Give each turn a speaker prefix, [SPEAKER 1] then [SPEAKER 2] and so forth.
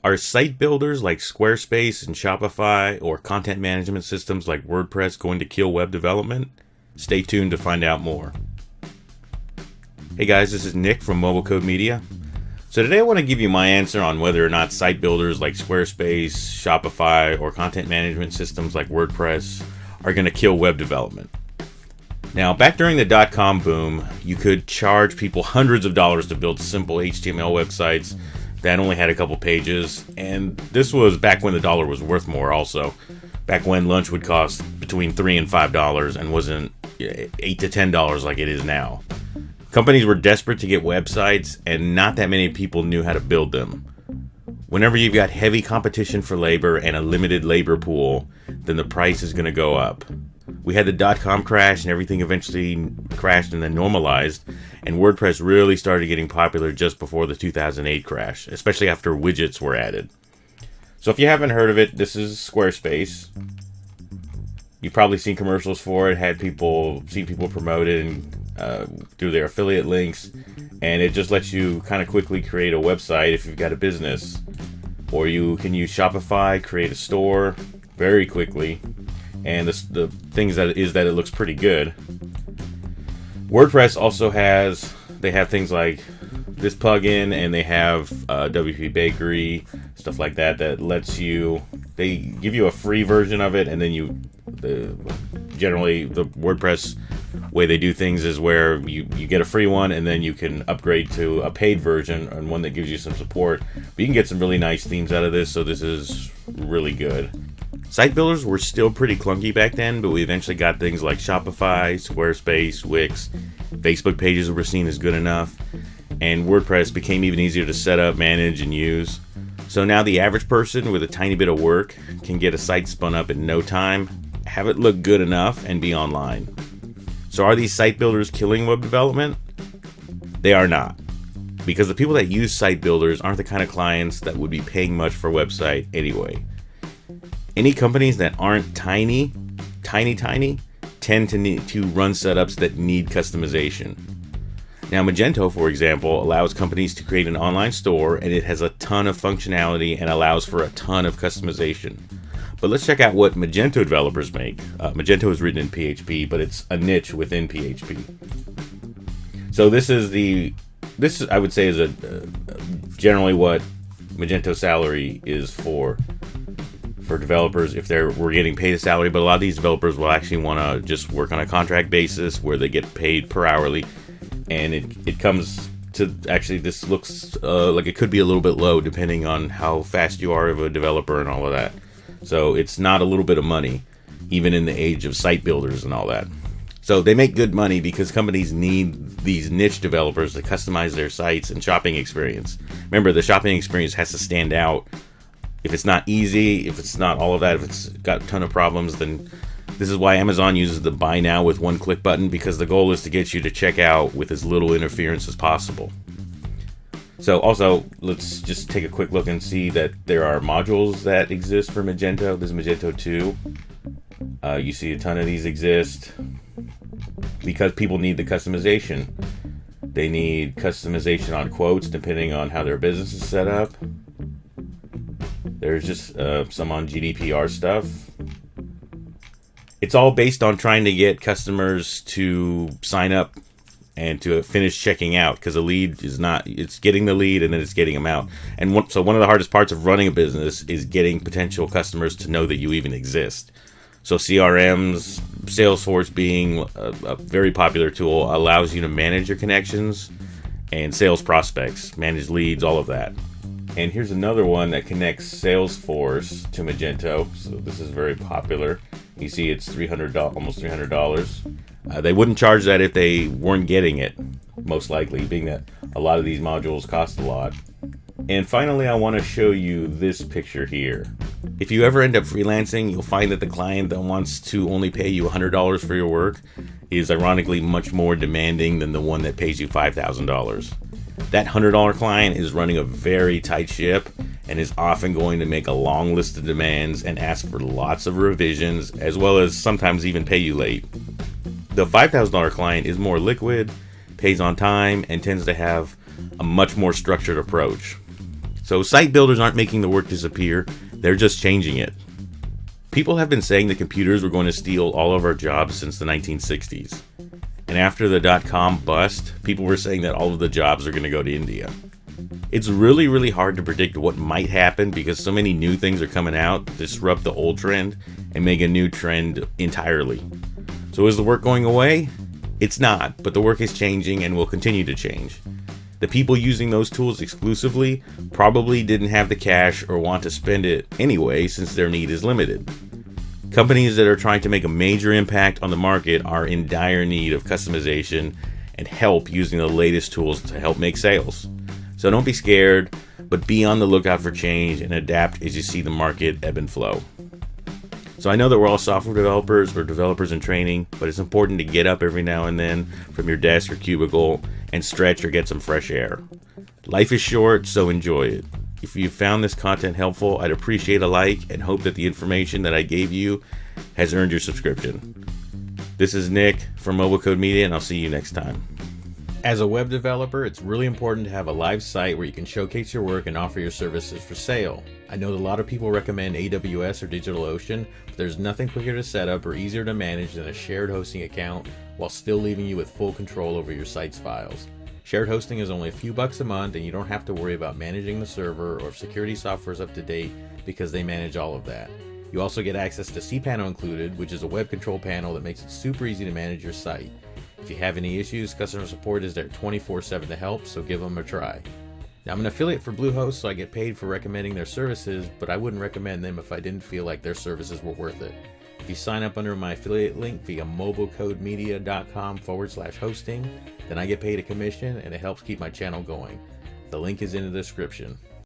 [SPEAKER 1] Are site builders like Squarespace and Shopify or content management systems like WordPress going to kill web development? Stay tuned to find out more. Hey guys, this is Nick from Mobile Code Media. So today I want to give you my answer on whether or not site builders like Squarespace, Shopify, or content management systems like WordPress are going to kill web development. Now, back during the .com boom, you could charge people hundreds of dollars to build simple HTML websites that only had a couple pages, and this was back when the dollar was worth more also. Back when lunch would cost between $3 and $5 and wasn't $8 to $10 like it is now. Companies were desperate to get websites, and not that many people knew how to build them. Whenever you've got heavy competition for labor and a limited labor pool, then the price is going to go up. We had the .com crash, and everything eventually crashed and then normalized, and WordPress really started getting popular just before the 2008 crash, especially after widgets were added. So if you haven't heard of it, this is Squarespace. You've probably seen commercials for it, seen people promote it and through their affiliate links, and it just lets you kind of quickly create a website if you've got a business. Or you can use Shopify, create a store very quickly, and the thing is that it looks pretty good. WordPress also have things like this plugin, and they have WP Bakery, stuff like that lets you, they give you a free version of it, and then generally the WordPress way they do things is where you get a free one, and then you can upgrade to a paid version and one that gives you some support. But you can get some really nice themes out of this, so this is really good. Site builders were still pretty clunky back then, but we eventually got things like Shopify, Squarespace, Wix. Facebook pages were seen as good enough, and WordPress became even easier to set up, manage, and use. So now the average person with a tiny bit of work can get a site spun up in no time, have it look good enough, and be online. So are these site builders killing web development? They are not, because the people that use site builders aren't the kind of clients that would be paying much for a website anyway. Any companies that aren't tiny, tend to need to run setups that need customization. Now, Magento, for example, allows companies to create an online store, and it has a ton of functionality and allows for a ton of customization. But let's check out what Magento developers make. Magento is written in PHP, but it's a niche within PHP. So this I would say is generally what Magento salary is for developers if we're getting paid a salary. But a lot of these developers will actually want to just work on a contract basis where they get paid per hourly, and it comes to, actually this looks like it could be a little bit low depending on how fast you are of a developer and all of that. So it's not a little bit of money, even in the age of site builders and all that. So they make good money because companies need these niche developers to customize their sites and shopping experience. Remember, the shopping experience has to stand out. If it's not easy, if it's not all of that, if it's got a ton of problems, then this is why Amazon uses the buy now with one click button, because the goal is to get you to check out with as little interference as possible. So also, let's just take a quick look and see that there are modules that exist for Magento. This is Magento 2. You see a ton of these exist because people need the customization. They need customization on quotes depending on how their business is set up. There's just some on GDPR stuff. It's all based on trying to get customers to sign up and to finish checking out, because a lead is not, it's getting the lead and then it's getting them out. And so one of the hardest parts of running a business is getting potential customers to know that you even exist. So CRMs, Salesforce being a very popular tool, allows you to manage your connections and sales prospects, manage leads, all of that. And here's another one that connects Salesforce to Magento. So this is very popular. You see it's almost $300. They wouldn't charge that if they weren't getting it, most likely, being that a lot of these modules cost a lot. And finally, I want to show you this picture here. If you ever end up freelancing, you'll find that the client that wants to only pay you $100 for your work is ironically much more demanding than the one that pays you $5,000. That $100 client is running a very tight ship and is often going to make a long list of demands and ask for lots of revisions, as well as sometimes even pay you late. The $5,000 client is more liquid, pays on time, and tends to have a much more structured approach. So site builders aren't making the work disappear, they're just changing it. People have been saying that computers were going to steal all of our jobs since the 1960s. And after the dot-com bust, people were saying that all of the jobs are going to go to India. It's really, really hard to predict what might happen because so many new things are coming out to disrupt the old trend and make a new trend entirely. So is the work going away? It's not, but the work is changing and will continue to change. The people using those tools exclusively probably didn't have the cash or want to spend it anyway since their need is limited. Companies that are trying to make a major impact on the market are in dire need of customization and help using the latest tools to help make sales. So don't be scared, but be on the lookout for change and adapt as you see the market ebb and flow. So I know that we're all software developers, we're developers in training, but it's important to get up every now and then from your desk or cubicle and stretch or get some fresh air. Life is short, so enjoy it. If you found this content helpful, I'd appreciate a like and hope that the information that I gave you has earned your subscription. This is Nick from Mobile Code Media, and I'll see you next time. As a web developer, it's really important to have a live site where you can showcase your work and offer your services for sale. I know that a lot of people recommend AWS or DigitalOcean, but there's nothing quicker to set up or easier to manage than a shared hosting account while still leaving you with full control over your site's files. Shared hosting is only a few bucks a month, and you don't have to worry about managing the server or if security software is up to date because they manage all of that. You also get access to cPanel Included, which is a web control panel that makes it super easy to manage your site. If you have any issues, customer support is there 24/7 to help, so give them a try. Now, I'm an affiliate for Bluehost, so I get paid for recommending their services, but I wouldn't recommend them if I didn't feel like their services were worth it. If you sign up under my affiliate link via mobilecodemedia.com/hosting, then I get paid a commission and it helps keep my channel going. The link is in the description.